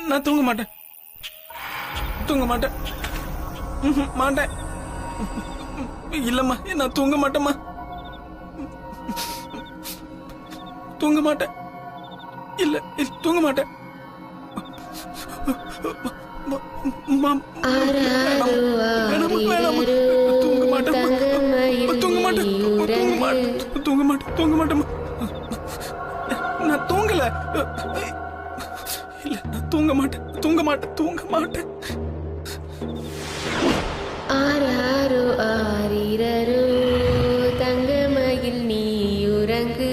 நான் தூங்க மாட்டேன், தூங்க மாட்டேன், மாட்டேன். இல்லம்மா, நான் தூங்க மாட்டேம்மா, தூங்க மாட்டேன். இல்ல தூங்க மாட்டேன். தூங்க மாட்டேன், தூங்க மாட்டேன், தூங்க மாட்டேன், தூங்க மாட்டேம்மா. நான் தூங்கல. இல்ல நான் தூங்க மாட்டேன், தூங்க மாட்டேன், தூங்க மாட்டேன். ஆராரோ ஆரிரரோ தங்கமயில் நீ உறங்கு,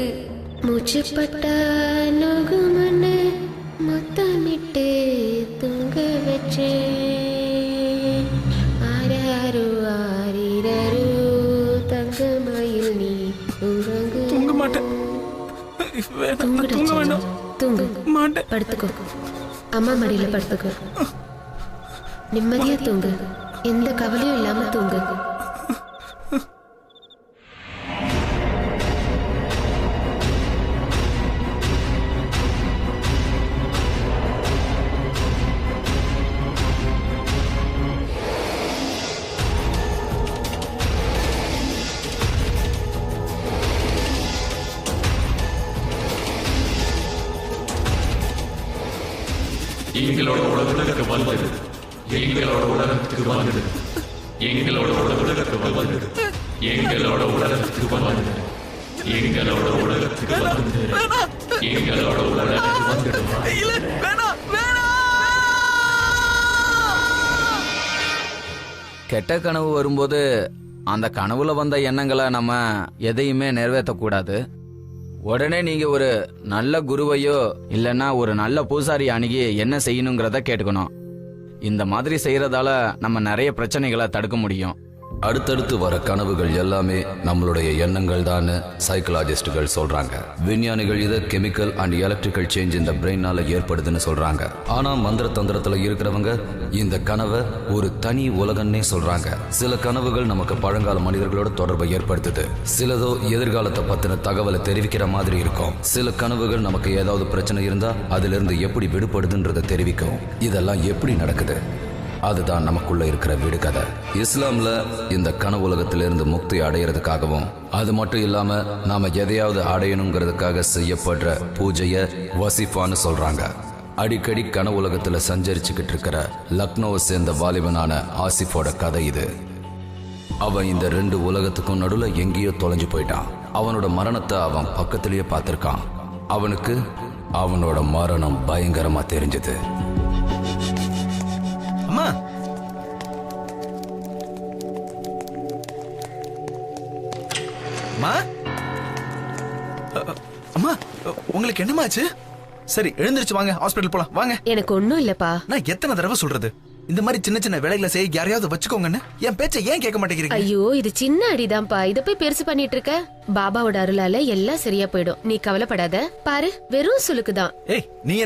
மூச்சுப்பட்டா நோகுமன்னு முத்தமிட்டு தூங்க வச்சே. ஆராரோ ஆரிரரோ தங்கமயில் நீ உறங்கு. தூங்க மாட்டேன், தூங்க வேண்டாம். தூங்கு மாட்டேன். படுத்துக்கோ, அம்மா மடியில படுத்துக்கோ. நிம்மதியா தூங்கு, எந்த கவலையும் இல்லாம தூங்கு. எங்களோட உலகத்துக்கு வந்தது, எங்களோட உலகத்துக்கு வந்தது, எங்களோட உலகத்துக்கு வந்தது, எங்களோட உலகத்துக்கு வந்தது, எங்களோட உலகத்துக்கு வந்தது, எங்களோட உலகத்துக்கு வந்தது. கெட்ட கனவு வரும்போது அந்த கனவுல வந்த எண்ணங்களை நம்ம எதையுமே நிறைவேற்றக்கூடாது. உடனே நீங்க ஒரு நல்ல குருவையோ இல்லைன்னா ஒரு நல்ல பூசாரி அணுகி என்ன செய்யணுங்கிறத கேட்டுக்கணும். இந்த மாதிரி செய்யறதால நம்ம நிறைய பிரச்சனைகளை தடுக்க முடியும். அடுத்தடுத்து வர கனவுகள் எல்லாமே நம்மளுடைய எண்ணங்கள் தான் சைக்கலாஜிஸ்டுகள் சொல்றாங்க. விஞ்ஞானிகள் இதை கெமிக்கல் அண்ட் எலக்ட்ரிக்கல் சேஞ்ச் இந்த பிரெயினால ஏற்படுதுன்னு சொல்றாங்க. ஆனா மந்திர தந்திரத்துல இருக்கிறவங்க இந்த கனவை ஒரு தனி உலகன்னே சொல்றாங்க. சில கனவுகள் நமக்கு பழங்கால மனிதர்களோட தொடர்பை ஏற்படுத்துது, சிலதோ எதிர்காலத்தை பத்தின தகவலை தெரிவிக்கிற மாதிரி இருக்கும். சில கனவுகள் நமக்கு ஏதாவது பிரச்சனை இருந்தா அதுல இருந்து எப்படி விடுபடுதுன்றதை தெரிவிக்கும். இதெல்லாம் எப்படி நடக்குது? அதுதான் நமக்குள்ள இருக்கிற விடுகதை. இஸ்லாம்ல இந்த கனவு உலகத்திலிருந்து முக்தி அடையிறதுக்காகவும் அது மட்டும் இல்லாம நாம எதையாவது அடையணுங்கிறதுக்காக செய்யப்படுற பூஜைய வசிஃபான்னு சொல்றாங்க. அடிக்கடி கனவு உலகத்துல சஞ்சரிச்சுக்கிட்டு இருக்கிற லக்னோவை சேர்ந்த வாலிபனான ஆசிஃபோட கதை இது. அவன் இந்த ரெண்டு உலகத்துக்கும் நடுவுல எங்கேயோ தொலைஞ்சு போயிட்டான். அவனோட மரணத்தை அவன் பக்கத்திலேயே பார்த்திருக்கான். அவனுக்கு அவனோட மரணம் பயங்கரமா தெரிஞ்சது. அம்மா, அம்மா, அம்மா, உங்களுக்கு என்னமாச்சு? சரி, எழுந்திருச்சு வாங்க, ஹாஸ்பிடல் போலாம் வாங்க. எனக்கு ஒண்ணும் இல்லப்பா. நான் எத்தனை தடவை சொல்றது, இந்த மாதிரி சின்ன சின்ன வேலைகளை செய்ய யாரையாவது வச்சுக்கோங்கன்னு? என் பேச்சை ஏன் கேட்க மாட்டேங்கிறீங்க? ஐயோ, இது சின்ன அடிதான்ப்பா, இத போய் பெருசு பண்ணிட்டு இருக்க. பாபாவோட அருளால எல்லாம் சரியா போயிடும், நீ கவலைப்படாத. பாரு, வெறும் சுளுக்குதான். ஏய், நீ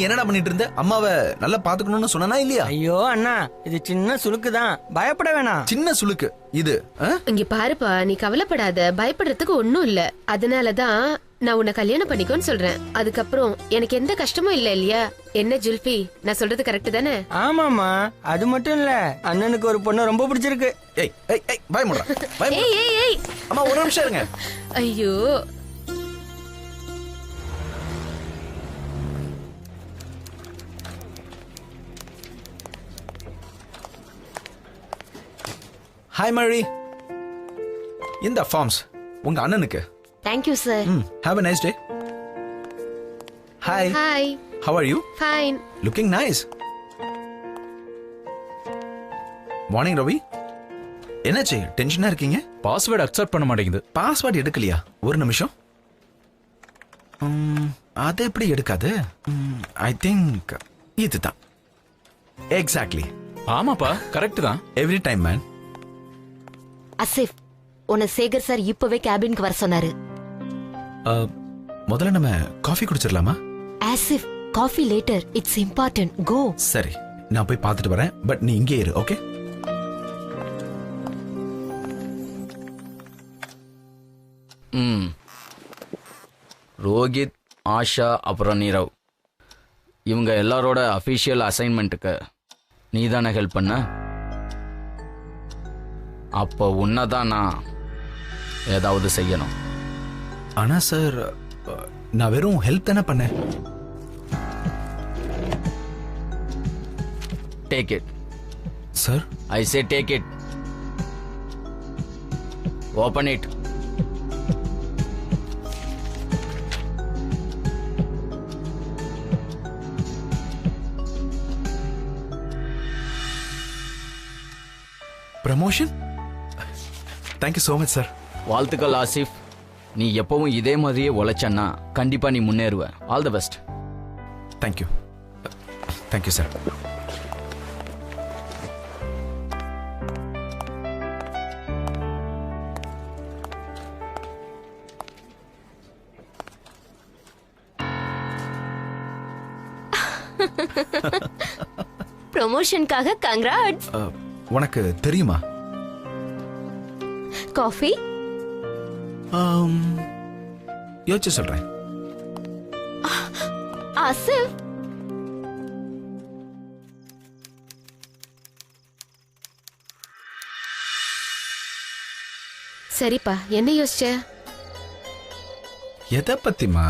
என்னடா பண்ணிட்டு இருந்த? அம்மாவை நல்லா பாத்துக்கணும்னு சொன்னா இல்லையா? ஐயோ அண்ணா, இது சின்ன சுளுக்குதான், பயப்பட வேணாம். சின்ன சுளுக்கு இது. இங்க பாருப்பா, நீ கவலைப்படாத, பயப்படுறதுக்கு ஒண்ணும் இல்ல. அதனாலதான் நான் உன்னை கல்யாணம் பண்ணிக்கோன்னு சொல்றேன். அதுக்கப்புறம் எனக்கு எந்த கஷ்டமும் இல்ல இல்லையா? என்ன ஜுல்பி, நான் சொல்றது கரெக்ட் தானே? ஆமாமா, அது மட்டும் இல்ல, அண்ணனுக்கு ஒரு பொண்ணு ரொம்ப பிடிச்சிருக்கு. ஏய் ஏய் ஏய், பயமுடா பயமுடா. ஏய் ஏய் ஏய், அம்மா ஒரு நிமிஷம் இருங்க. ஐயோ, ஹாய் மழி, இந்த ஃபார்ம்ஸ் உங்க அண்ணனுக்கு. Thank you sir. Have a nice day. Hi. Hi. How are you? Fine. Looking nice. Morning Ravi. என்னாச்சு, டென்ஷனா இருக்கீங்க? பாஸ்வேர்டு அக்செப்ட் பண்ண மாட்டேங்குது. பாஸ்வேர்டு எடுக்கலையா? ஒரு நிமிஷம். அது எப்படி எடுக்காது? ஐ திங்க் இதுதான். எக்ஸாக்ட்லி. ஆமாப்பா, கரெக்ட் தான். Every time man. அசிஃப், உன்னை சேகர் சார் இப்பவே கேபினுக்கு வர சொன்னாரு. முதல்ல நம்ம காஃபி குடிச்சிடலாமா? Asif, coffee later, it's important, go. சரி, நான் போய் பார்த்துட்டு வரேன். பட் நீ இங்கே இரு, ஓகே? ரோஹித், ஆஷா, அப்புறம் நீரவ், இவங்க எல்லாரோட அஃபிஷியல் அசைன்மெண்ட்டுக்கு நீ தானே ஹெல்ப் பண்ண? அப்போ உன்னதான் நான் ஏதாவது செய்யணும். ஆனா சார், நான் வெறும் ஹெல்ப் தானே பண்ணேன். Take it sir. I say take it. Open it. Promotion? Thank you so much sir. வாழ்த்துக்கள் ஆசிஃப். நீ எப்பவும் இதே மாதிரியே உழைச்சன்னா கண்டிப்பா நீ முன்னேறுவ. All the best. Thank you. Thank you sir. ப்ரொமோஷனுக்காக கங்க்ராட்ஸ். உனக்கு தெரியுமா? காஃபி? யோசிச்சு சொல்றேன். ஆசிஃப், சரிப்பா, என்ன யோசிச்ச? எதை பத்திமா?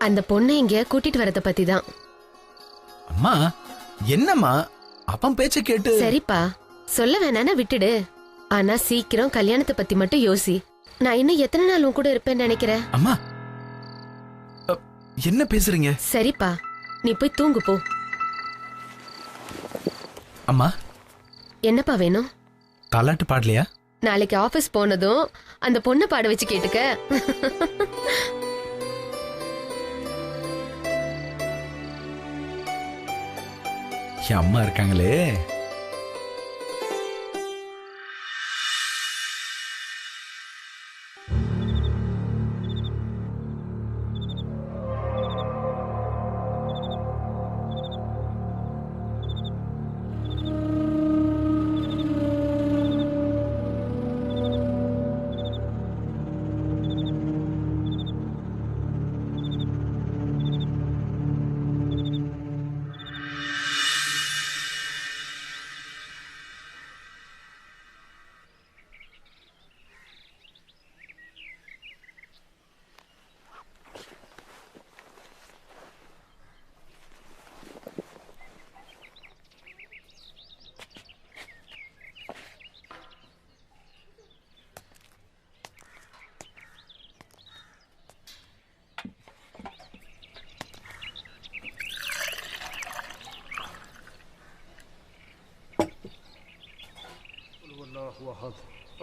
அந்த பொண்ணை இங்க கூட்டிட்டு வரத பத்தி தான். அம்மா என்னம்மா, அவன் பேச்ச கேட்டு. சரிப்பா, சொல்ல வேணானா விட்டுடு. ஆனா சீக்கிரம் கல்யாணத்தை பத்தி மட்டும் யோசி. நான் இன்னும் எத்தனை நாள் உன் கூட இருப்பேன்னு நினைக்கிறேன்? அம்மா என்ன பேசுறீங்க? சரிப்பா, நீ போய் தூங்கு போ. அம்மா என்னப்பா வேணும்? தாலாட்டு பாடலையா? நாளைக்கு ஆபீஸ் போனதும் அந்த பொண்ணை பாட வச்சு கேட்டுக்க. என் அம்மா இருக்காங்களே.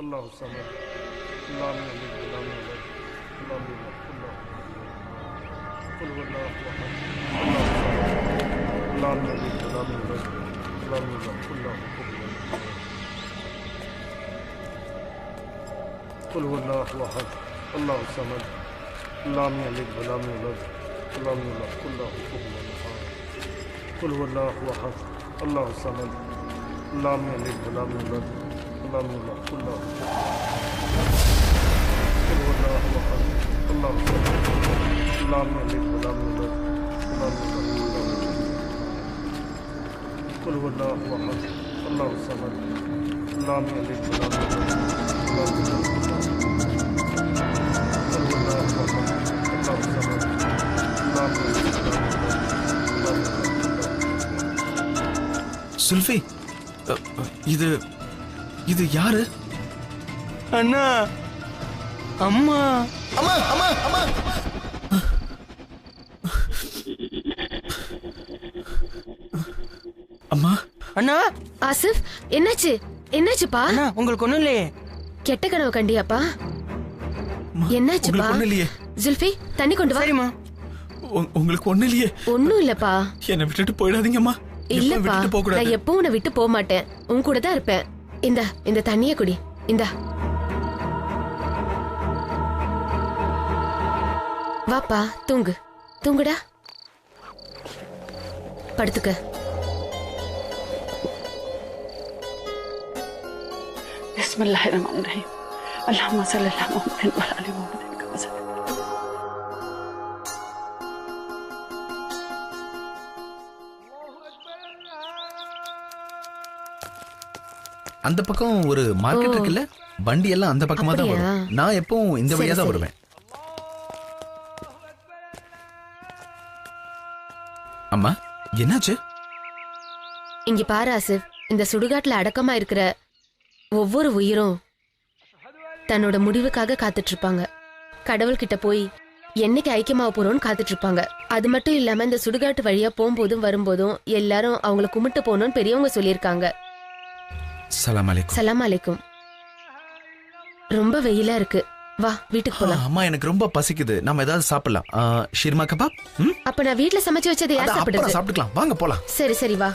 الله الصمد لم يلد ولم يولد ولم يكن له قل هو الله احد الله الصمد لم يلد ولم يولد ولم يكن له كفوا احد قل هو الله احد الله الصمد لم يلد ولم يولد ولم يكن له كفوا احد قل هو الله احد الله الصمد لم يلد ولم يولد لم يكن له قل هو الله احد الله الصمد لم يلد ولم يولد ولم يكن له قل هو الله احد الله الصمد لم يلد ولم يولد ولم يكن له قل هو الله احد الله الصمد لم يلد ولم يولد ولم يكن له. சுல்ஃபி, இது இது யாரு? அண்ணா, அம்மா. அம்மா அம்மா அம்மா. அம்மா. அண்ணா. ஆசிஃப், என்னாச்சு? என்னாச்சுப்பா? அண்ணா, உங்களுக்கு ஒண்ணும் இல்லையே? கெட்ட கனவு கண்டியாப்பா? என்னாச்சுப்பா? ஒண்ணும் இல்லையே. ஜுல்ஃபி, தண்ணி கொண்டு வா. சரிம்மா. உங்களுக்கு ஒண்ணும் இல்லையே? ஒண்ணும் இல்லப்பா. என்னை விட்டுட்டு போயிடாதீங்கம்மா. இல்லப்பா, நான் எப்பவும் உன்னை விட்டு போக மாட்டேன். உன் கூட தான் இருப்பேன். இந்த தண்ணிய குடி. இந்தா, வாப்பா, தூங்கு. தூங்குடா, படுத்துக்க. பிஸ்மில்லாஹிர்ரஹ்மானிர்ரஹீம். அல்லாஹும்ம ஸல்லி அலா முஹம்மதின் வ அலா ஆலி முஹம்மதின் கமா ஸல்லி. அந்த பக்கம் ஒரு மார்க்கெட் இருக்குல்ல, வண்டி எல்லாம் அந்த பக்கமா தான் அப்படியா? வரும். நான் எப்பவும் இந்த வழியா தான் சரி. வருவேன். அம்மா என்னாச்சு? இங்க பாரு ஆசிப், இந்த சுடுகாட்டுல அடக்கமா இருக்கிற ஒவ்வொரு உயிரும் தன்னோட முடிவுக்காக காத்துட்டு இருப்பாங்க. கடவுள்கிட்ட போய் என்னைக்கு ஐக்கியமாக போறோம்னு காத்துட்டு இருப்பாங்க. அது மட்டும் இல்லாம இந்த சுடுகாட்டு வழியா போகும்போதும் வரும்போதும் எல்லாரும் அவங்கள கும்பிட்டு போகணும்னு பெரியவங்க சொல்லியிருக்காங்க. சலாம் அலைக்கும். சலாம் அலைக்கும். ரொம்ப வெயிலா இருக்கு, வா வீட்டுக்கு போலாம். அம்மா எனக்கு ரொம்ப பசிக்குது, நம்ம ஏதாவது சாப்பிடலாம். ஷீர்மா கபாப். அப்ப நான் வீட்ல சமைச்சு வச்சதை யார் சாப்பிடுறது? சாப்பிட்டுக்கலாம், வாங்க போலாம். சரி சரி வா.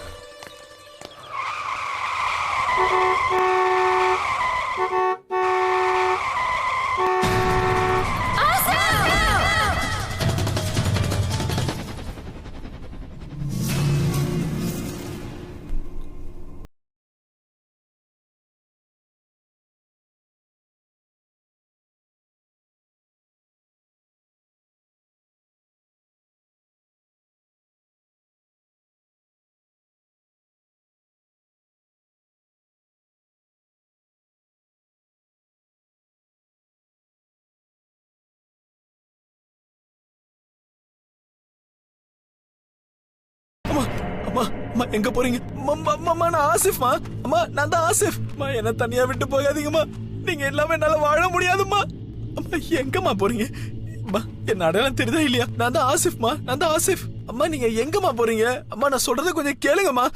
அம்மா அம்மா எங்க போறீங்க? அம்மா நான் ஆசிஃப்மா. அம்மா நான் தான் ஆசிஃப். அம்மா என்ன தனியா விட்டு போகாதீங்கம்மா, நீங்க எல்லாமே என்னால வாழ முடியாதும்மா. அம்மா எங்கம்மா போறீங்க? அம்மா என்ன அடையாளம் தெரியுதா இல்லையா? நான் தான் ஆசிஃப்மா, நான் தான் ஆசிஃப். அம்மா நீங்க எங்கம்மா போறீங்க? அம்மா நான் சொல்றத கொஞ்சம் கேளுங்கம்மா.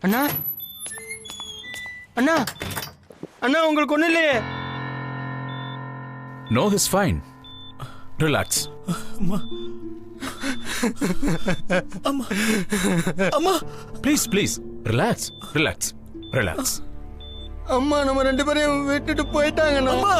அண்ணா அண்ணா அண்ணா உங்களுக்கு ஒண்ணு இல்லையே? No, is fine. ரிலாக்ஸ். அம்மா அம்மா அம்மா please please relax relax relax. அம்மா நம்ம 2 பேரையும் விட்டுட்டு போயிட்டாங்கண்ணா. அம்மா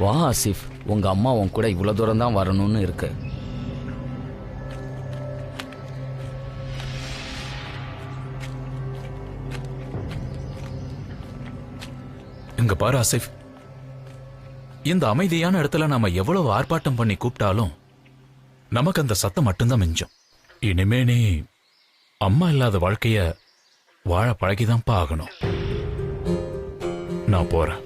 வா ஆசிஃப், உங்க அம்மா உன் கூட இவ்வளவு தூரம் தான் வரணும்னு இருக்கு. இங்க பாரு ஆசிஃப், இந்த அமைதியான இடத்துல நாம எவ்வளவு ஆர்ப்பாட்டம் பண்ணி கூப்பிட்டாலும் நமக்கு அந்த சத்தம் மட்டும்தான் மிஞ்சும். இனிமே நீ அம்மா இல்லாத வாழ்க்கைய வாழ பழகிதான்ப்பா ஆகணும். நான் போறேன்.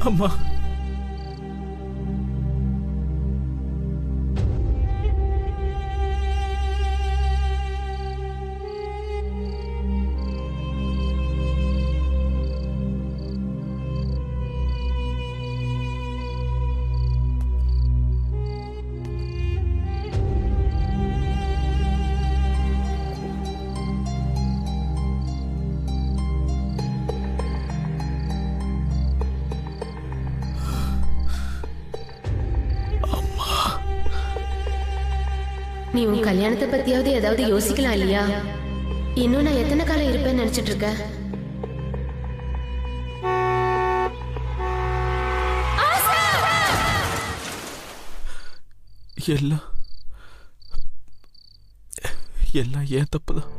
அம்மா நீ உன் கல்யாணத்தை பத்தியாவது ஏதாவது யோசிக்கலாம் இல்லையா? இன்னும் நான் எத்தனை காலம் இருப்பேன்னு நினைச்சிட்டு இருக்க? எல்லாம் ஏன் தப்புதான்.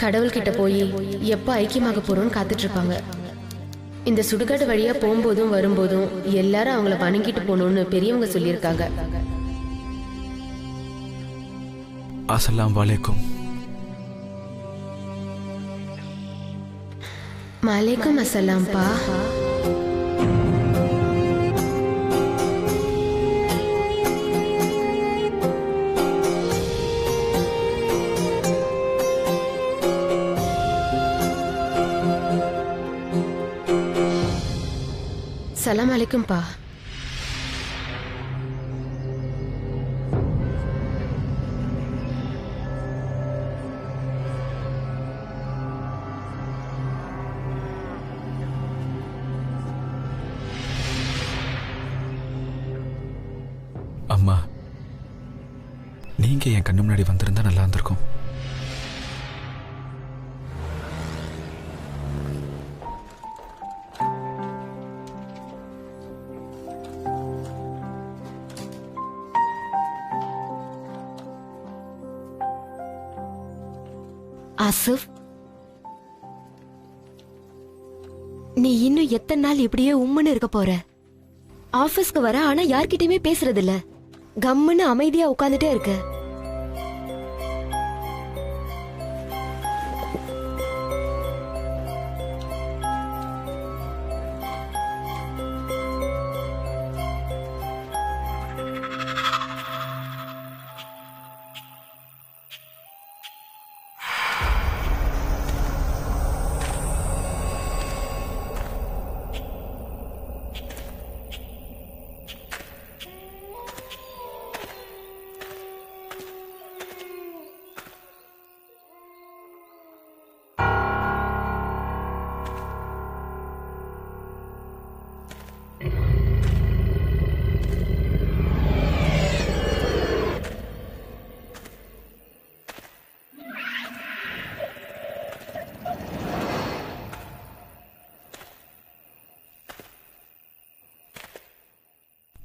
கடவுள் கிட்ட போய் எப்ப ஐக்கியமாக போறோம்னு காத்துட்டு இருப்பாங்க. இந்த சுடுகாடு வழியா போகும்போதும் வரும்போதும் எல்லாரும் அவங்கள வணங்கிட்டு போகணும்னு பெரியவங்க சொல்லியிருக்காங்க. அஸ்ஸலாமு அலைக்கும். மலைக்கும் அஸ்ஸலாம் பா. சலாம் அலைக்கும் பா. அம்மா, நீங்க என் கண்ணு முன்னாடி வந்திருந்தா நல்லா இருந்திருக்கும். ஆசிஃப், நீ இன்னும் எத்தனை நாள் இப்படியே உம்முன்னு இருக்க போற? ஆபீஸ்க்கு வர, ஆனா யார்கிட்டயுமே பேசுறது இல்ல. கம்முன்னு அமைதியா உட்கார்ந்துட்டே இருக்க.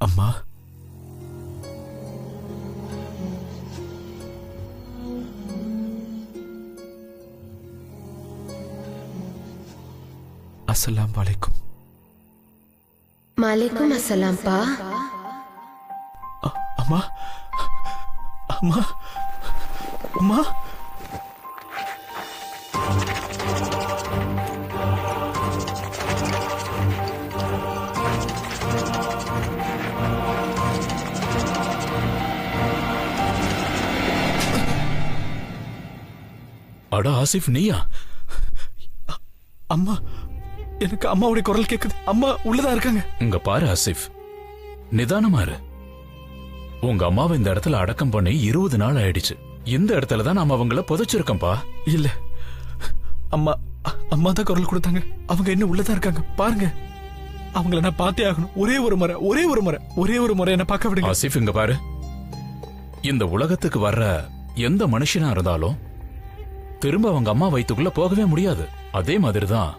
அம்மா, அஸ்ஸலாமு அலைக்கும். மலைக்கும் அஸ்ஸலாம் பா. அம்மா, அம்மா, அம்மா. அட ஆசிஃப், நீயா? அம்மா, எனக்கு அம்மாவுடைய குரல் கேக்குது. அம்மா உள்ளதா இருக்காங்க. இங்க பாரு ஆசிஃப், நிதானமா இரு. உங்க அம்மாவை இந்த இடத்துல அடக்கம் பண்ணி 20 நாள் ஆயிடுச்சு. இந்த இடத்துல தான் நாம அவங்கள புதைச்சிருக்கோம்பா. இல்ல, அம்மா அம்மா தான் குரல் கொடுத்தாங்க. அவங்க இன்னும் உள்ளதா இருக்காங்க. பாருங்க, அவங்கள நான் பார்த்தே ஆகணும். ஒரே ஒரு முறை என்ன பார்க்க விடுங்க. ஆசிஃப், இங்க பாரு. இந்த உலகத்துக்கு வர்ற எந்த மனுஷனா இருந்தாலும் திரும்ப அவங்க அம்மா வயித்துக்குள்ள போகவே முடியாது. அதே மாதிரிதான்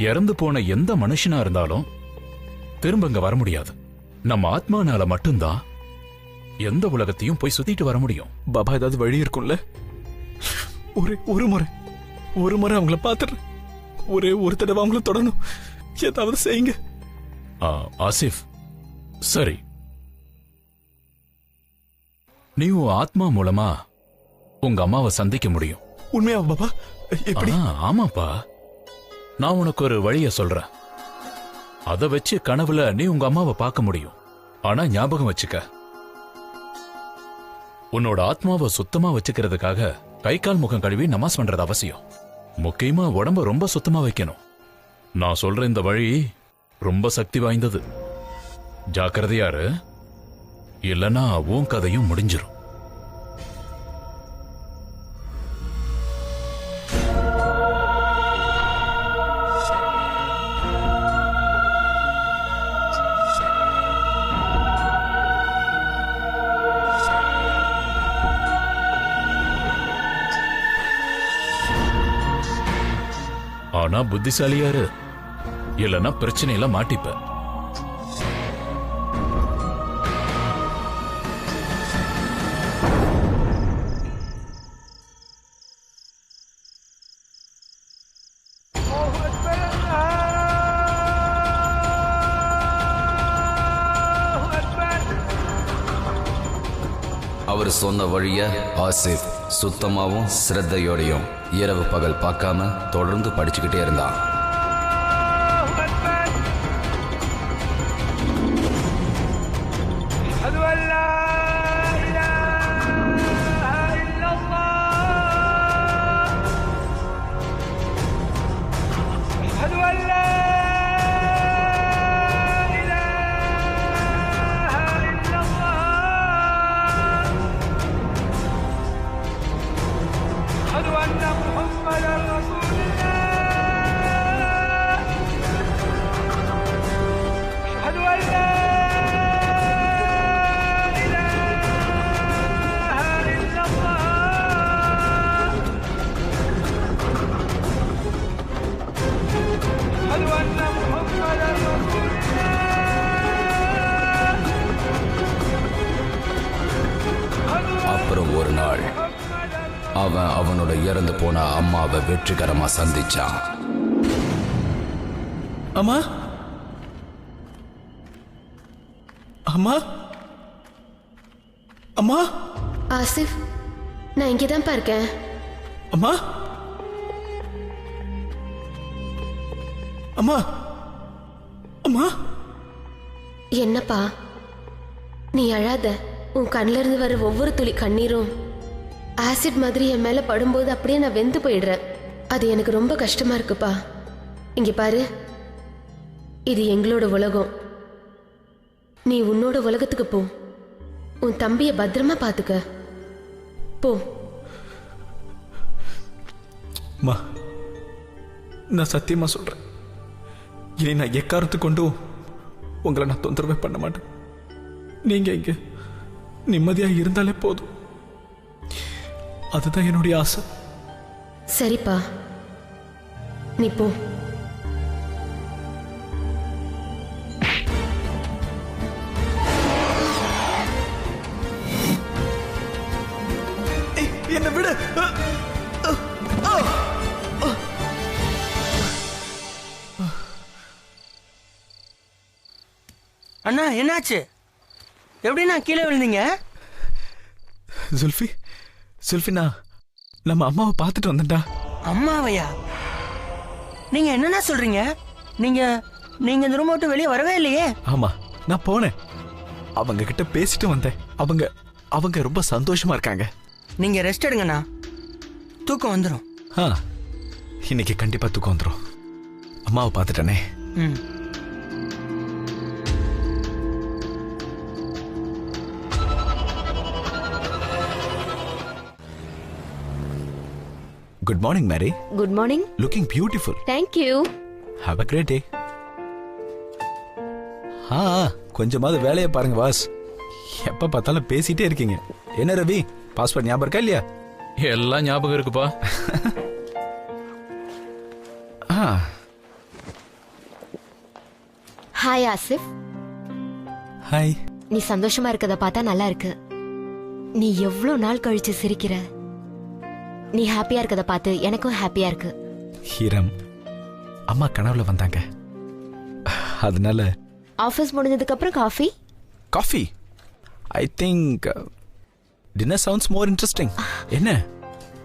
இறந்து போன எந்த மனுஷனா இருந்தாலும் திரும்ப இங்க வர முடியாது. நம்ம ஆத்மானால மட்டும்தான் எந்த உலகத்தையும் போய் சுத்திட்டு வர முடியும். பாபா, ஏதாவது வழி இருக்கும்ல? ஒரு முறை அவங்கள பாத்துறேன். ஒரே ஒரு தடவை அவங்கள தொடணும். ஏதாவது செய்யுங்க. ஆசிஃப், சரி, நீ உன் ஆத்மா மூலமா உங்க அம்மாவை சந்திக்க முடியும். உண்மையா பாபா? எப்படி? ஆமாப்பா, நான் உனக்கு ஒரு வழிய சொல்றேன். அதை வச்சு கனவுல நீ உங்க அம்மாவை பார்க்க முடியும். ஆனா ஞாபகம் வச்சுக்க, உன்னோட ஆத்மாவை சுத்தமா வச்சுக்கிறதுக்காக கை கால் முகம் கழுவி நமாஸ் பண்றது அவசியம். முக்கியமா உடம்ப ரொம்ப சுத்தமா வைக்கணும். நான் சொல்ற இந்த வழி ரொம்ப சக்தி வாய்ந்தது. ஜாக்கிரதையாரு, இல்லனா உன் கதையும் முடிஞ்சிரும். ஆனா புத்திசாலியாரு, இல்லனா பிரச்சனையில மாட்டிப்ப. அவர் சொன்ன வழிய ஆசிஃப் சுத்தமாவும் சிரத்தையோடையும் இரவு பகல் பார்க்காம தொடர்ந்து படிச்சுக்கிட்டே இருந்தான். அப்புறம் ஒரு நாள் அவன் அவனோட இறந்து போன அம்மாவை வெற்றிகரமா சந்திச்சான். அம்மா, அம்மா, அம்மா. ஆசிஃப், நான் இங்கேதான் இருக்கேன். அம்மா, அம்மா, அம்மா. என்னப்பா, நீ அழாத. உன் கண்ணில இருந்து வர ஒவ்வொரு துளி கண்ணீரும் ஆசிட் மாதிரி என் மேல படும்போது அப்படியே நான் வெந்து போயிடுறேன். அது எனக்கு ரொம்ப கஷ்டமா இருக்குப்பா. இங்க பாரு, இது எங்களோட உலகம். நீ உன்னோட உலகத்துக்கு போ. உன் தம்பிய பத்திரமா பாத்துக்க. போ. அம்மா, நான் சத்தியமா சொல்றேன், இனி நான் எக்காரத்து கொண்டும் உங்களை நான் தொந்தரவே பண்ண மாட்டேன். நீங்க இங்க நிம்மதியா இருந்தாலே போதும். அதுதான் என்னுடைய ஆசை. சரிப்பா, நீ போ. என்ன விடு. அண்ணா, என்னாச்சு? எப்படின்னா கீழே விழுந்தீங்க? சுல்ஃபி, சுல்ஃபினா, நம்ம அம்மாவை பார்த்துட்டு வந்தேன்டா. அம்மாவையா? நீங்க என்னன்னா சொல்றீங்க? நீங்க நீங்க இந்த ரூம் விட்டு வெளியே வரவே இல்லையே. ஆமா, நான் போனேன். அவங்க கிட்ட பேசிட்டு வந்தேன். அவங்க அவங்க ரொம்ப சந்தோஷமா இருக்காங்க. நீங்க ரெஸ்ட் எடுங்கண்ணா, தூக்கம் வந்துடும். இன்னைக்கு கண்டிப்பா தூக்கம் வந்துடும். அம்மாவை பார்த்துட்டேனே. Good morning, Mary. Good morning. Looking beautiful. Thank you. Have a great day. கொஞ்சமாவது வேலையை பாருங்க பாஸ். எப்ப பார்த்தாலும் பேசிட்டே இருக்கீங்க. என்ன ரவி, பாஸ்போர்ட் ஞாபகம் இருக்கா இல்லையா? எல்லாம் ஞாபகம் இருக்குப்பா. ஹாய் ஆசிஃப். ஹாய். நீ சந்தோஷமா இருக்கத பார்த்தா நல்லா இருக்கு. நீ எவ்வளவு நாள் கழிச்சு சிரிக்கிற. நீ ஹாப்பியா இருக்கத பார்த்து எனக்கும் ஹாப்பியா இருக்கு. ஹீரம், அம்மா கனவுல வந்தாங்க. அதனால ஆபீஸ் முடிஞ்சதுக்கு அப்புறம் coffee. Coffee. I think dinner sounds more interesting. என்ன?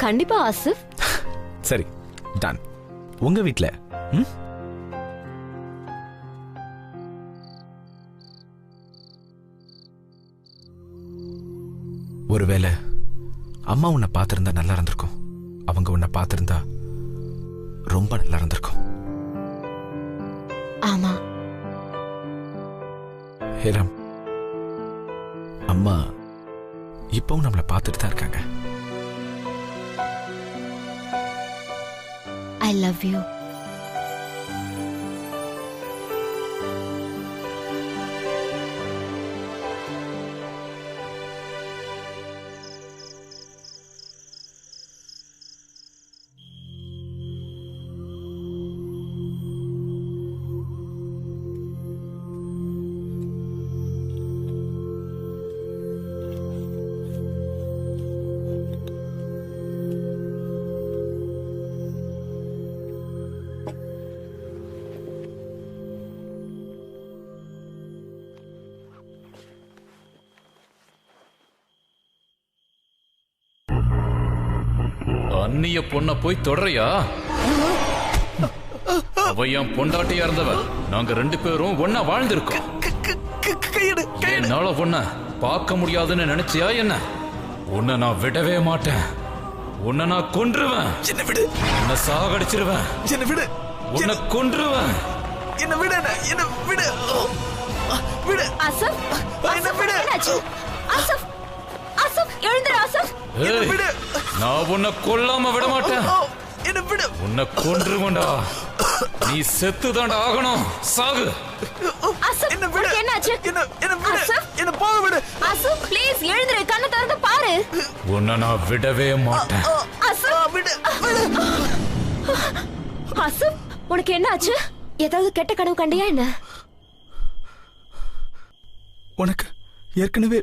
கண்டிப்பா ஆசிஃப். சரி, டன். உங்க வீட்ல ஒருவேளை அம்மா உன்னை பார்த்திருந்தா நல்லா இருந்திருக்கும். அவங்க உன்னை பார்த்திருந்தா ரொம்ப நல்லா இருந்திருக்கும். ஆமா. ஹேரம், அம்மா இப்பவும் நம்மளை பார்த்துட்டு தான் இருக்காங்க. I love you. அந்நிய பொண்ண போய் தொடறியா? அவ என் பொண்டாட்டியா இருந்தவ. நாங்க 2 பேரும் ஒன்னா வாழ்ந்திருக்கோம். என்னால பொண்ண பார்க்க முடியாதுன்னு நினைச்சியா என்ன? உன்னை நான் விடவே மாட்டேன். உன்னை நான் கொன்றுவேன். என்ன விடு. உன்னை சாகடிச்சிருவேன். என்ன விடு. உன்னை கொன்றுவேன். என்ன விடு. என்ன விடு. விடு. ஆசிஃப், என்ன விடு. ஆசிஃப், ஆசிஃப் எழுந்திரு. ஆசிஃப், ஏய், நான் உன்னை கொல்லாம விட மாட்டேன். என்ன விடு. உன்னை கொன்றுவேன்டா. நீ செத்துதான்டா ஆகணும். சாகு. ஆசிஃப், என்ன விடு. என்னாச்சு? என்ன விடு. என்ன போக விடு. ஆசிஃப், ப்ளீஸ் எழுந்திரு. கண்ணை திறந்து பாரு. உன்னை நான் விடவே மாட்டேன். ஆசிஃப், விடு. ஆசிஃப், உனக்கு என்னாச்சு? ஏதாவது கெட்ட கனவு கண்டியா என்ன? உனக்கு ஏற்கனவே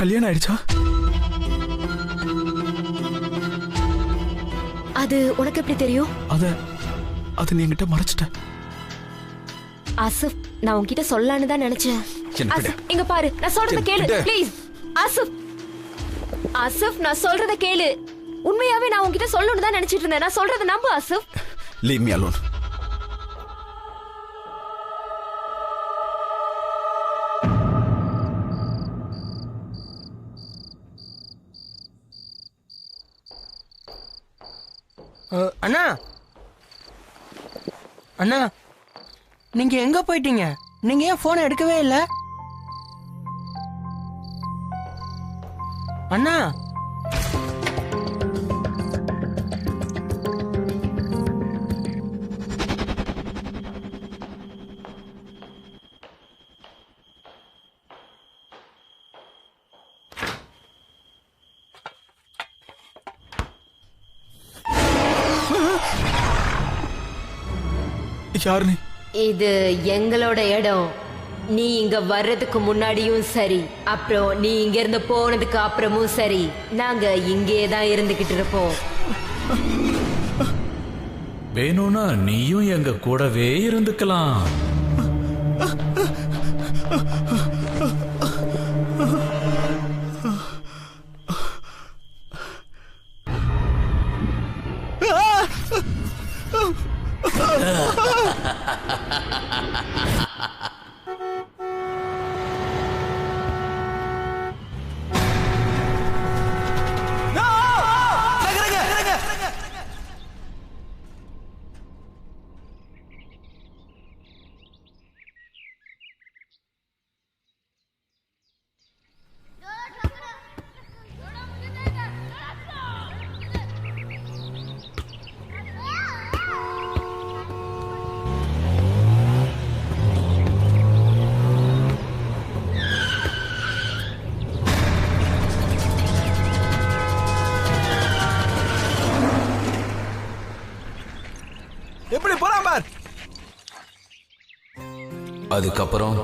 கல்யாணம் ஆயிடுச்சா? அது உனக்கு எப்படி தெரியும்? அது நீ என்கிட்ட மறைச்சிட்ட. ஆசிஃப், நான் உன்கிட்ட சொல்லலான்னு தான் நினைச்சேன். ஆசிஃப், இங்க பாரு, நான் சொல்றத கேளு ப்ளீஸ். ஆசிஃப், ஆசிஃப், நான் சொல்றத கேளு. உண்மையாவே நான் உன்கிட்ட சொல்லணும்னு தான் நினைச்சிட்டு இருந்தேன். நான் சொல்றத நம்பு ஆசிஃப். Leave me alone. அண்ணா, அண்ணா, நீங்க எங்க போயிட்டீங்க? நீங்க ஏன் போனை எடுக்கவே இல்லை? அண்ணா, யாரு நீ? இது எங்களோட இடம். நீ இங்க வர்றதுக்கு முன்னாடியும் சரி, அப்புறம் நீ இங்க இருந்து போனதுக்கு அப்புறமும் சரி, நாங்க இங்கே தான் இருந்துகிட்டு இருப்போம். வேணும்னா நீயும் எங்க கூடவே இருந்துக்கலாம். எப்படி போறான் பார். அதுக்கப்புறம்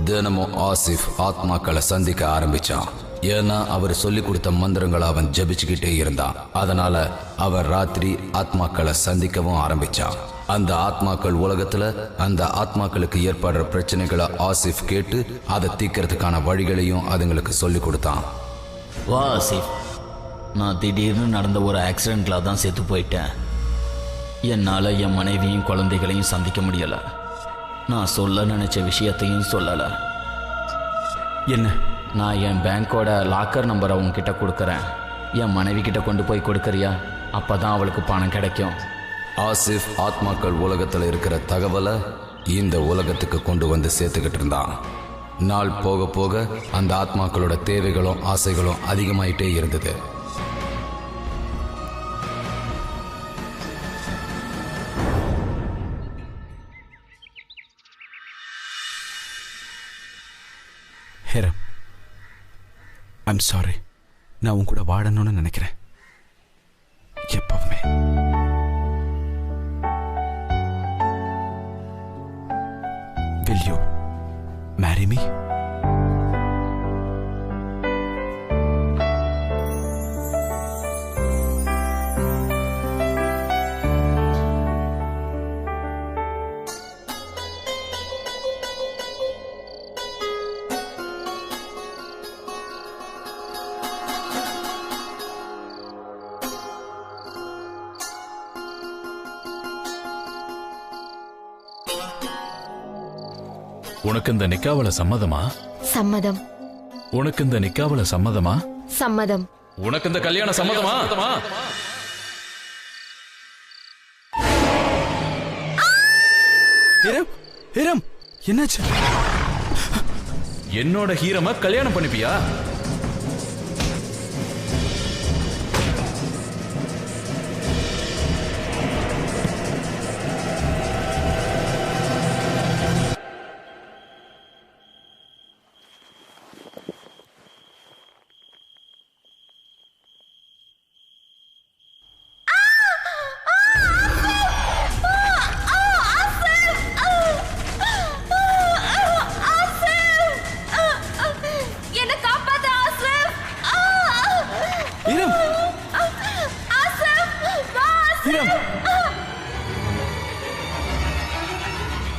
தினமும் ஆசிஃப் ஆத்மாக்களை சந்திக்க ஆரம்பிச்சான். ஏன்னா அவர் சொல்லி கொடுத்த மந்திரங்களை அவன் ஜபிச்சுக்கிட்டே இருந்தான். அதனால அவர் ராத்திரி ஆத்மாக்களை சந்திக்கவும் ஆரம்பிச்சான். அந்த ஆத்மாக்கள் உலகத்துல அந்த ஆத்மாக்களுக்கு ஏற்படுற பிரச்சனைகளை ஆசிஃப் கேட்டு அதை தீர்க்கறதுக்கான வழிகளையும் அதுங்களுக்கு சொல்லி கொடுத்தான். வா ஆசிஃப், நான் திடீர்னு நடந்த ஒரு ஆக்சிடென்ட்ல தான் செத்து போயிட்டேன். என்னால் என் மனைவியும் குழந்தைகளையும் சந்திக்க முடியலை. நான் சொல்ல நினைச்ச விஷயத்தையும் சொல்லலை. என்ன? நான் என் பேங்க்கோட லாக்கர் நம்பரை உங்ககிட்ட கொடுக்குறேன். என் மனைவி கிட்ட கொண்டு போய் கொடுக்குறியா? அப்போ தான் அவளுக்கு பணம் கிடைக்கும். ஆசிஃப் ஆத்மாக்கள் உலகத்தில் இருக்கிற தகவலை இந்த உலகத்துக்கு கொண்டு வந்து சேர்த்துக்கிட்டு இருந்தான். நாள் போக போக அந்த ஆத்மாக்களோட தேவைகளும் ஆசைகளும் அதிகமாயிட்டே இருந்தது. ஹேரம், ஐம் சாரி. நான் உன் கூட வாழணும்னு நினைக்கிறேன் எப்பவுமே. Will you marry me? உனக்கு இந்த நிக்காவல சம்மதமா? சம்மதம். உனக்கு இந்த நிக்காவல சம்மதமா? சம்மதம். உனக்கு இந்த கல்யாணம் சம்மதமா? ஹீரம், ஹீரம், என்னாச்சு? என்னோட ஹீரம கல்யாணம் பண்ணிப்பியா?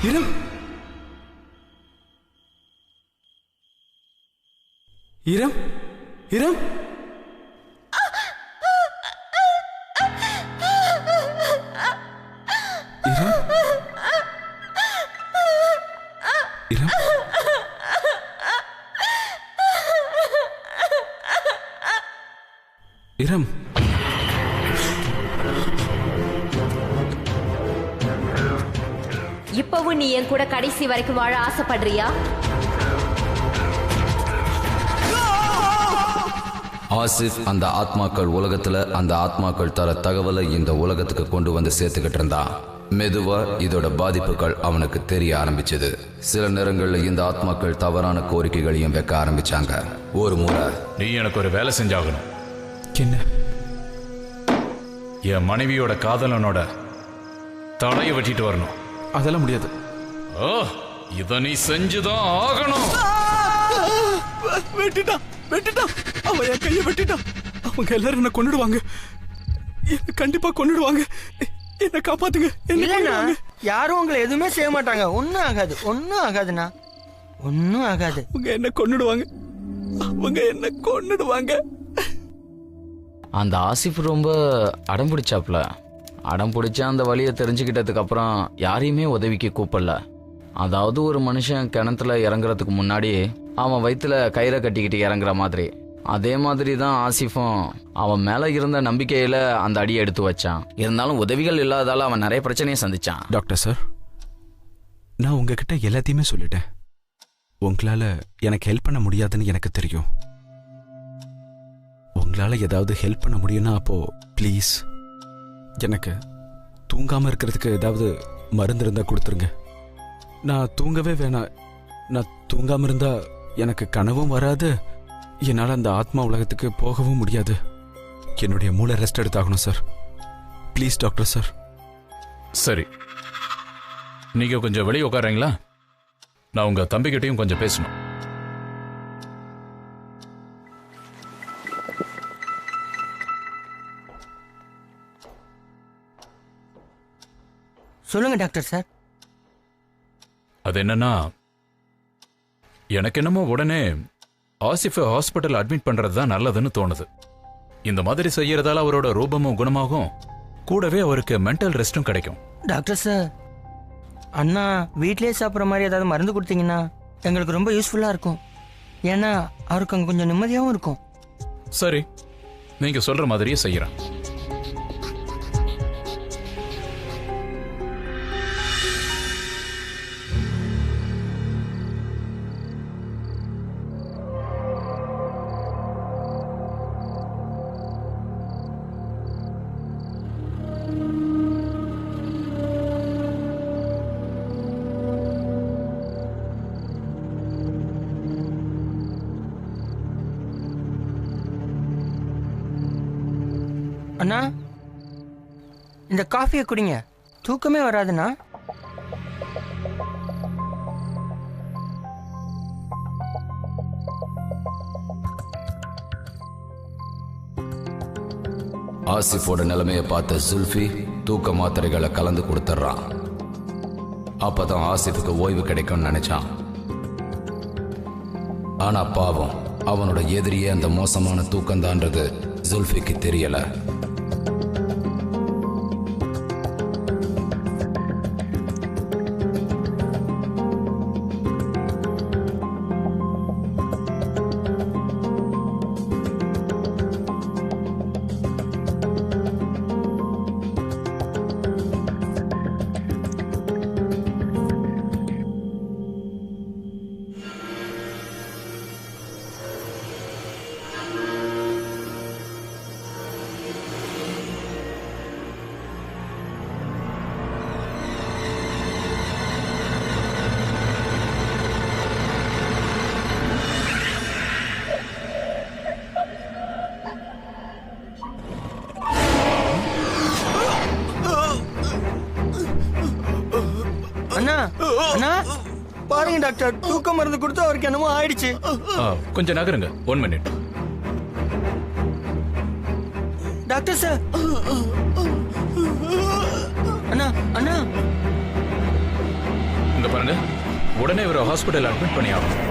ஹீரம், ஹீரம், ஹீரம், ஹீரம். இப்பவும் நீ என் கூட கடைசி வரைக்கும் வாழ ஆசைப்படுறியா? ஆசிஃப் அந்த ஆத்மாக்கள் உலகத்துல அந்த ஆத்மாக்கள் தர தகவலை இந்த உலகத்துக்கு கொண்டு வந்து சேர்த்துக்கிட்டு இருந்தான். மெதுவா இதோட பாதிப்புகள் அவனுக்கு தெரிய ஆரம்பிச்சது. சில நேரங்கள்ல இந்த ஆத்மாக்கள் தவறான கோரிக்கைகளையும் வைக்க ஆரம்பிச்சாங்க. ஒரு முறை, நீ எனக்கு ஒரு வேலை செஞ்சாகணும். என்ன? என் மனைவியோட காதலனோட தலையை வெட்டிட்டு வரணும். அதெல்லாம் முடியாது. இத நீ செஞ்சுதான் ஆகணும். வெட்டிட்டான், வெட்டிட்டான். அவன் என் கையை வெட்டிட்டான். அவங்க எல்லாரும் என்ன கொன்னுடுவாங்க. என்ன கண்டிப்பா கொன்னுடுவாங்க. என்ன காப்பாத்துங்க. இல்லைண்ணா, யாரும் உங்களை எதுவுமே செய்ய மாட்டாங்க. ஒன்னும் ஆகாது, ஒன்னும் ஆகாதுண்ணா, ஒன்னும் ஆகாது. அவங்க என்ன கொன்னுடுவாங்க. அவங்க என்ன கொன்னுடுவாங்க. அந்த ஆசிஃப் ரொம்ப அடம் பிடிச்சாப்ல. அடம் பிடிச்ச அந்த வழியை தெரிஞ்சுக்கிட்டதுக்கு அப்புறம் யாரையுமே உதவிக்கு கூப்பிடல. அதாவது ஒரு மனுஷன் கிணத்துல இறங்குறதுக்கு முன்னாடி அவன் வயிற்றுல கயிறை கட்டிக்கிட்டு இறங்குற மாதிரி, அதே மாதிரி தான் ஆசிஃபும் அவன் மேல இருந்த நம்பிக்கையில அந்த அடியை எடுத்து வச்சான். இருந்தாலும் உதவிகள் இல்லாதால அவன் நிறைய பிரச்சனையை சந்திச்சான். டாக்டர் சார், நான் உங்ககிட்ட எல்லாத்தையுமே சொல்லிட்டேன். உங்களால எனக்கு ஹெல்ப் பண்ண முடியாதுன்னு எனக்கு தெரியும். உங்களால ஏதாவது ஹெல்ப் பண்ண முடியும்னா அப்போ ப்ளீஸ் எனக்கு தூங்காம இருக்கிறதுக்கு ஏதாவது மருந்து இருந்தா கொடுத்துருங்க. நான் தூங்கவே வேணாம். நான் தூங்காம இருந்தா எனக்கு கனவும் வராது, என்னால் அந்த ஆத்மா உலகத்துக்கு போகவும் முடியாது. என்னுடைய மூளை ரெஸ்ட் எடுத்தாகணும் சார். Please doctor sir. சரி, நீங்க கொஞ்சம் வெளியே உட்காருங்களா? நான் உங்க தம்பிக்கிட்டையும் கொஞ்சம் பேசணும். சொல்லுங்க டாக்டர் சார். அது என்னன்னா, எனக்கு என்னமோ உடனே ஆசிஃபை ஹாஸ்பிட்டல் அட்மிட் பண்றது தான் நல்லதுன்னு தோணுது. இந்த மாதிரி செய்யறதால அவரோட ரூபமும் குணமாகும், கூடவே அவருக்கு மென்டல் ரெஸ்டும் கிடைக்கும். டாக்டர் சார், அண்ணா வீட்லயே சாப்பிட்ற மாதிரி ஏதாவது மருந்து கொடுத்தீங்கன்னா எங்களுக்கு ரொம்ப யூஸ்ஃபுல்லா இருக்கும். ஏன்னா அவருக்கு அங்கே கொஞ்சம் நிம்மதியாகவும் இருக்கும். சரி, நீங்க சொல்ற மாதிரியே செய்யறேன். அண்ணா, இந்த காஃபியை குடிங்க, தூக்கமே வராதுண்ணா. ஆசிஃபோட நிலைமையை பார்த்த சுல்ஃபி தூக்க மாத்திரைகளை கலந்து கொடுத்துட்றான். அப்பதான் ஆசிஃபுக்கு ஓய்வு கிடைக்கும்னு நினைச்சான். ஆனா பாவம், அவனோட எதிரியே அந்த மோசமான தூக்கம்தான்றது சுல்ஃபிக்கு தெரியல. அண்ணா பாருங்க டாக்டர், தூக்க மருந்து கொடுத்து அவருக்கு என்னமோ ஆயிடுச்சு. கொஞ்சம் நகருங்க, 1 மினிட். டாக்டர் சார், அண்ணா அண்ணா இங்க பாருங்க, உடனே இவரை ஹாஸ்பிட்டல் அட்மிட் பண்ணி ஆகும்.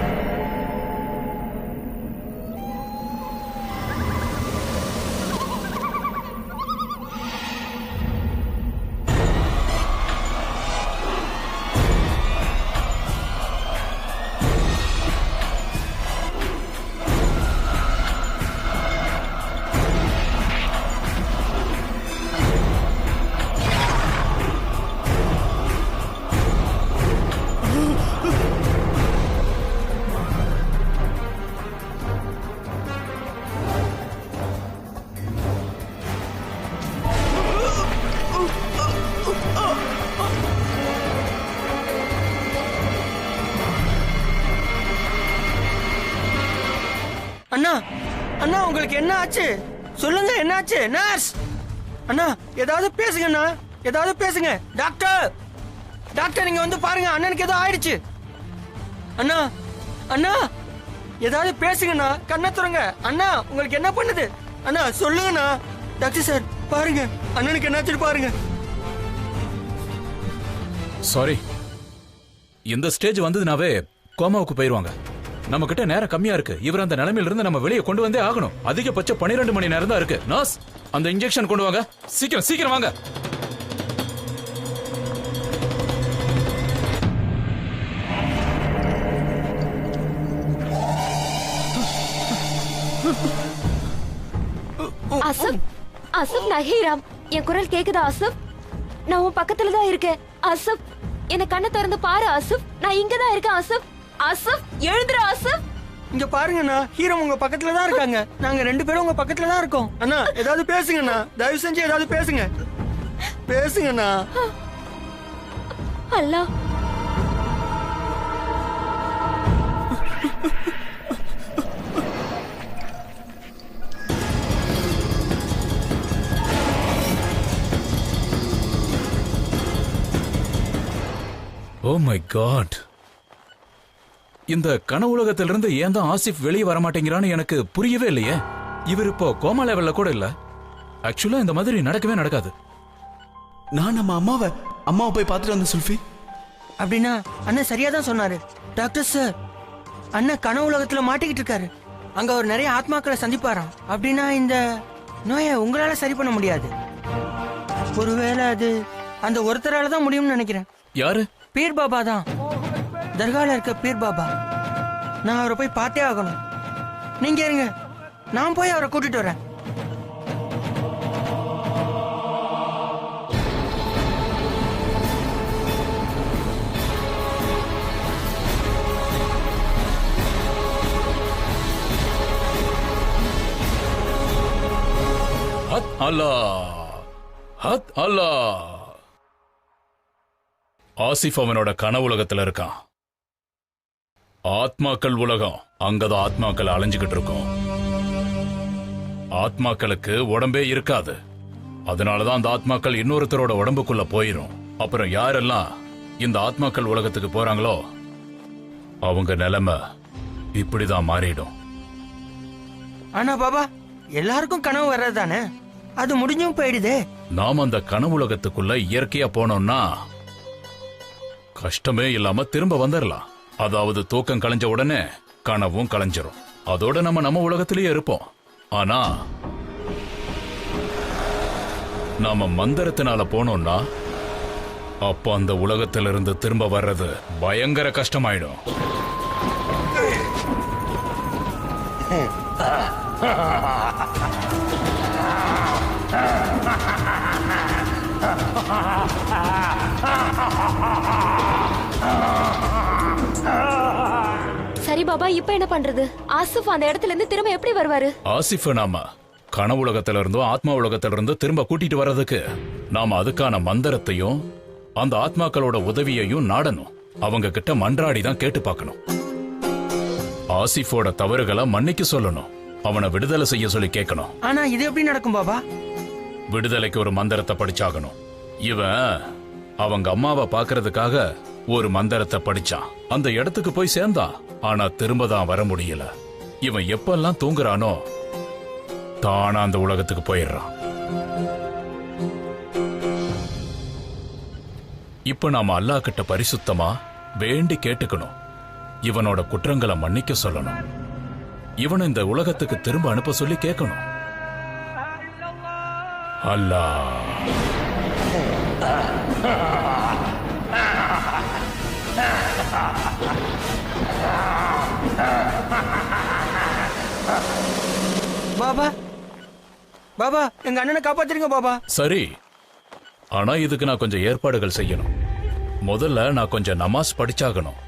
அண்ணா அண்ணா உங்களுக்கு என்ன ஆச்சு? சொல்லுங்க, என்ன ஆச்சு? நர்ஸ் அண்ணா, ஏதாவது பேசுங்கண்ணா, ஏதாவது பேசுங்க. டாக்டர் டாக்டர், நீங்க வந்து பாருங்க, அண்ணனுக்கு ஏதோ ஆயிடுச்சு. அண்ணா அண்ணா, ஏதாவது பேசுங்கண்ணா, கண்ணை துறங்க. அண்ணா உங்களுக்கு என்ன பண்ணுது? அண்ணா சொல்லுங்கண்ணா. டாக்டர் சார் பாருங்க, அண்ணனுக்கு என்னாச்சு பாருங்க. சாரி, இந்த ஸ்டேஜ் வந்ததுனாவே கோமாவுக்கு போயிருவாங்க. நம்ம கிட்ட நேரம் கம்மியா இருக்கு. இவர் அந்த நிலைமையில இருந்து நம்ம வெளியே கொண்டு வந்தே ஆகணும். அதிகபட்சம் 12 மணி நேரம் தான் இருக்கு. நர்ஸ், அந்த இன்ஜெக்ஷன் கொண்டு வாங்க. சீக்கிரம் சீக்கிரம் வாங்க. ஆசிஃப், ஆசிஃப், நான் ஹீராம். என் குரல் கேக்குதா ஆசிஃப்? நான் உன் பக்கத்துல தான் இருக்கேன். ஆசிஃப், என்ன கண்ணை திறந்து பாரு ஆசிஃப். நான் இங்க தான் இருக்கேன் ஆசிஃப். ஆசிஃப், எழுந்துரு ஆசிஃப். இங்க பாருங்கண்ணா, ஹீரோ உங்க பக்கத்துல தான் இருக்காங்க. நாங்க 2 பேரும் உங்க பக்கத்துல தான் இருக்கோம். அண்ணா ஏதாவது பேசுங்கண்ணா, தயவு செஞ்சு ஏதாவது பேசுங்க. பேசுங்கண்ணா. அல்லாஹ், ஓ மை காட், இந்த கனவுலகத்திலிருந்து ஏன் தான் ஆசிஃப் வெளியே வர மாட்டேங்கிறான்னு எனக்கு புரியவே இல்லையே. இவர் இப்போ கோமா லெவல்ல கூட இல்ல. ஆக்சுவலா இந்த மாதிரி நடக்கவே நடக்காது. நான் நம்ம அம்மாவை அம்மாவை போய் பார்த்துட்டு வந்து சுல்ஃபி. அப்படின்னா அண்ணன் சரியா தான் சொன்னாரு. டாக்டர் சார், அண்ணன் கனவு உலகத்துல மாட்டிக்கிட்டு இருக்காரு. அங்க அவர் நிறைய ஆத்மாக்களை சந்திப்பாராம். அப்படின்னா இந்த நோயை உங்களால சரி பண்ண முடியாது. ஒருவேளை அது அந்த ஒருத்தரால தான் முடியும்னு நினைக்கிறேன். யாரு? பீர் பாபா தான். தர்கால இருக்க பீர் பாபா. நான் அவரை போய் பார்த்தே ஆகணும். நீங்க இருங்க, நான் போய் அவரை கூட்டிட்டு வரேன். ஆசிஃப் அவனோட கனவு உலகத்துல இருக்கான். ஆத்மாக்கள் உலகம். அங்கதான் ஆத்மாக்கள் அலைஞ்சுகிட்டு இருக்கும். ஆத்மாக்களுக்கு உடம்பே இருக்காது. அதனாலதான் அந்த ஆத்மாக்கள் இன்னொருத்தரோட உடம்புக்குள்ள போயிரும். அப்புறம் யாரெல்லாம் இந்த ஆத்மாக்கள் உலகத்துக்கு போறாங்களோ அவங்க நிலைமை இப்படிதான் மாறிடும். ஆனா பாபா, எல்லாருக்கும் கனவு வர்றதுதானே, அது முடிஞ்சும் போயிடுதே. நாம் அந்த கனவு உலகத்துக்குள்ள இயற்கையா போனோம்னா கஷ்டமே இல்லாம திரும்ப வந்துடலாம். அதாவது தூக்கம் கலைஞ்ச உடனே கனவும் கலைஞ்சிரும். அதோட நம்ம உலகத்திலேயே இருப்போம். ஆனா நாம மந்திரத்தினால போனோம்னா அப்ப அந்த உலகத்திலிருந்து திரும்ப வர்றது பயங்கர கஷ்டமாயிடும். சரி பாபா, இப்ப என்ன பண்றது? ஆசிஃப் அந்த இடத்துல இருந்து திரும்ப எப்படி வருவாரு? ஆசிஃப் நாம கனவு உலகத்தில இருந்தும் ஆத்மா உலகத்தில இருந்து திரும்ப கூட்டிட்டு வர்றதுக்கு நாம அதுக்கான மந்திரத்தையும் அந்த ஆத்மாக்களோட உதவியையும் நாடணும். அவங்க கிட்ட மன்றாடி தான் கேட்டு பார்க்கணும். ஆசிஃபோட தவறுகளை மன்னிக்க சொல்லணும். அவனை விடுதலை செய்ய சொல்லி கேட்கணும். ஆனா இது எப்படி நடக்கும் பாபா? விடுதலைக்கு ஒரு மந்திரத்தை படிச்சாகணும். இவன் அவங்க அம்மாவை பாக்குறதுக்காக ஒரு மந்திரத்தை படிச்சான். அந்த இடத்துக்கு போய் சேர்ந்தான். ஆனா திரும்ப தான் வர முடியல. இவன் எப்பெல்லாம் தூங்குறானோ தானா அந்த உலகத்துக்கு போயிடுறான். இப்ப நாம அல்லாஹ் கிட்ட பரிசுத்தமா வேண்டி கேட்டுக்கணும். இவனோட குற்றங்களை மன்னிக்க சொல்லணும். இவனை இந்த உலகத்துக்கு திரும்ப அனுப்ப சொல்லி கேட்கணும். அல்லாஹ் பாபா, பாபா, எங்க அண்ணனை காப்பாத்திருங்க பாபா. சரி, ஆனா இதுக்கு நான் கொஞ்சம் ஏற்பாடுகள் செய்யணும். முதல்ல நான் கொஞ்சம் நமாஸ் படிச்சாகணும்.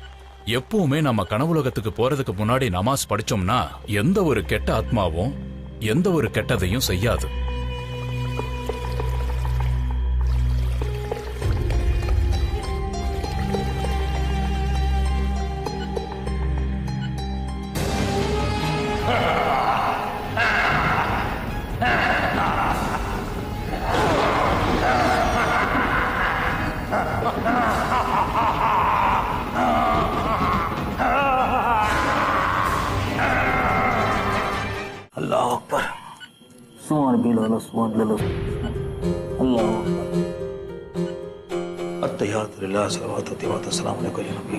எப்பவுமே நம்ம கனவுலகத்துக்கு போறதுக்கு முன்னாடி நமாஸ் படிச்சோம்னா எந்த ஒரு கெட்ட ஆத்மாவும் எந்த ஒரு கெட்டதையும் செய்யாது. अल्लाह अकबर सुभान बिल्लाह सुभान बिल्लाह अल्लाह अत्तहियातु लिल्लाह सलावतु तय्यिबातु अस्सलामु अलैकुम या नबी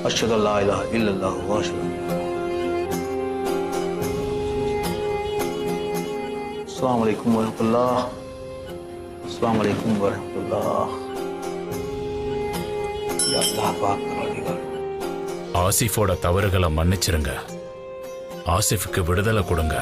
अशहदु अल्ला इलाहा इल्लल्लाह व अशहदु अस्सलामु अलैकुम व रहमतुल्लाह अस्सलामु अलैकुम व रहमतुल्लाह या अल्लाह पाक परवरदिगार. ஆசிஃபோட தவறுகளை மன்னிச்சிருங்க. ஆசிஃபுக்கு விடுதலை கொடுங்க.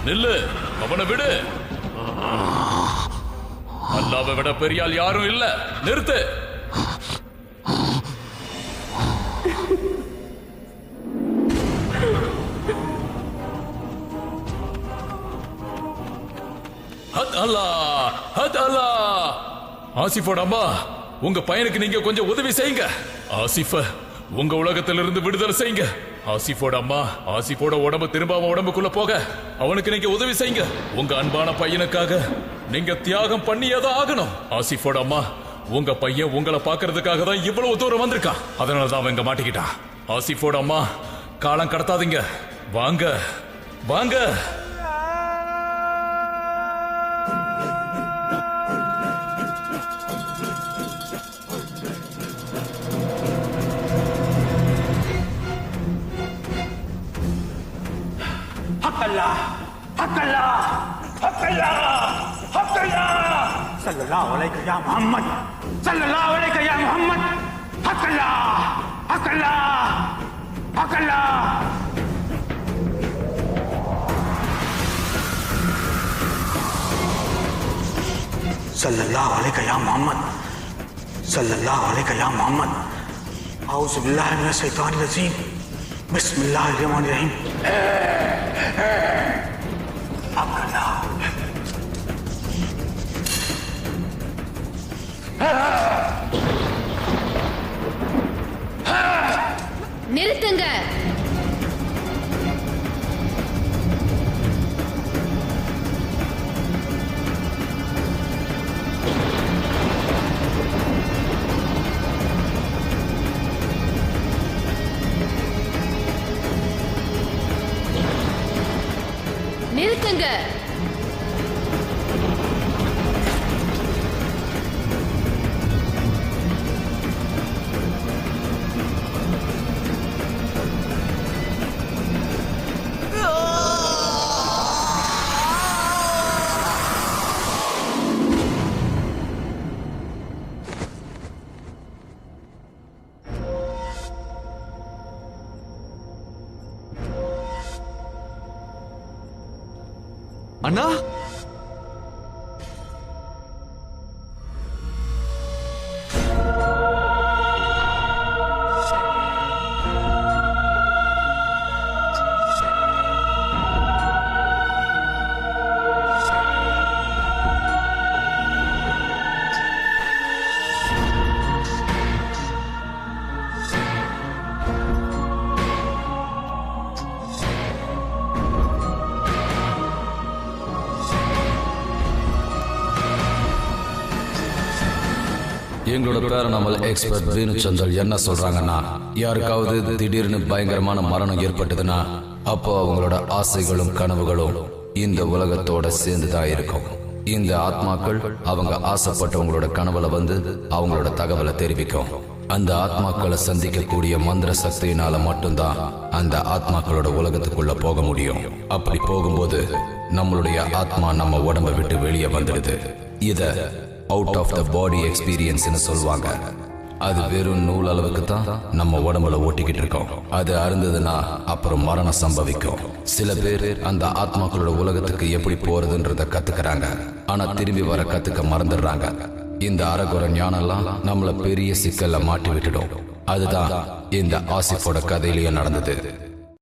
நில்லு, அவனை விடு. அல்லாஹ்வை விட பெரியால் யாரும் இல்ல. நிறுத்து. ஹத் அல்லாஹ், ஹத் அல்லாஹ். ஆசிஃபோட அம்மா, உங்க பையனுக்கு நீங்க கொஞ்சம் உதவி செய்யுங்க. ஆசிஃப உங்க உலகத்திலிருந்து விடுதலை செய்யுங்க. ஆசிஃபோட அம்மா, ஆசிஃபோட உடம்பு திரும்ப உடம்புக்குள்ள போக அவனுக்கு நீங்க உதவி செய்யுங்க. உங்க அன்பான பையனுக்காக நீங்க தியாகம் பண்ணியதான் ஆகணும். ஆசிஃபோட அம்மா, உங்க பையன் உங்களை பாக்குறதுக்காக தான் இவ்வளவு தூரம் வந்திருக்கான். அதனாலதான் அவன் இங்க மாட்டிக்கிட்டான். ஆசிஃபோட அம்மா, காலம் கடத்தாதீங்க, வாங்க வாங்க. हक अल्लाह, हक अल्लाह, हक अल्लाह, हक अल्लाह, सल्लल्लाहु अलैहि या मोहम्मद, सल्लल्लाहु अलैहि या मोहम्मद, हक अल्लाह, हक अल्लाह, हक अल्लाह. सल्लल्लाहु अलैहि या मोहम्मद, सल्लल्लाहु अलैहि या मोहम्मद. औज़ु बिल्लाहि मिनश शैतानिर रजीम. बिस्मिल्लाहिर रहमानिर रहीम. நிறுத்துங்க. நிறுத்துங்க. அண்ணா, எங்களோட பேரனாமல் எக்ஸ்பர்ட் வேணு சந்தல் என்ன சொல்றாங்கன்னா, யாருக்காவது திடீர்னு பயங்கரமான மரணம் ஏற்பட்டதுன்னா அப்போ அவங்களோட ஆசைகளும் கனவுகளும் இந்த உலகத்தோட சேர்ந்துதான் இருக்கும். இந்த ஆத்மாக்கள் அவங்க ஆசைப்பட்டவங்களோட கனவுல வந்து அவங்களோட தகவலை தெரிவிக்கும். அந்த ஆத்மாக்களை சந்திக்கக்கூடிய மந்திர சக்தியினால மட்டும்தான் அந்த ஆத்மாக்களோட உலகத்துக்குள்ள போக முடியும். அப்படி போகும்போது நம்மளுடைய ஆத்மா நம்ம உடம்பை விட்டு வெளியே வந்துடுது. இத அவுட் ஆஃப் த பாடி எக்ஸ்பீரியன்ஸ்னு சொல்லுவாங்க. அது வெறும் நூல் அளவுக்கு தான் நம்ம உடம்புல ஓட்டிக்கிட்டு இருக்கோம். அது அருந்ததுன்னா அப்புறம் மரணம் சம்பவிக்கும். சில பேர் அந்த ஆத்மாக்களோட உலகத்துக்கு எப்படி போறதுன்றத கத்துக்கிறாங்க, ஆனா திரும்பி வர கத்துக்க மறந்துடுறாங்க. இந்த அறகுறை ஞானம்லாம் நம்மள பெரிய சிக்கல்ல மாட்டி விட்டுடும். அதுதான் இந்த ஆசிஃபோட கதையிலேயே நடந்தது.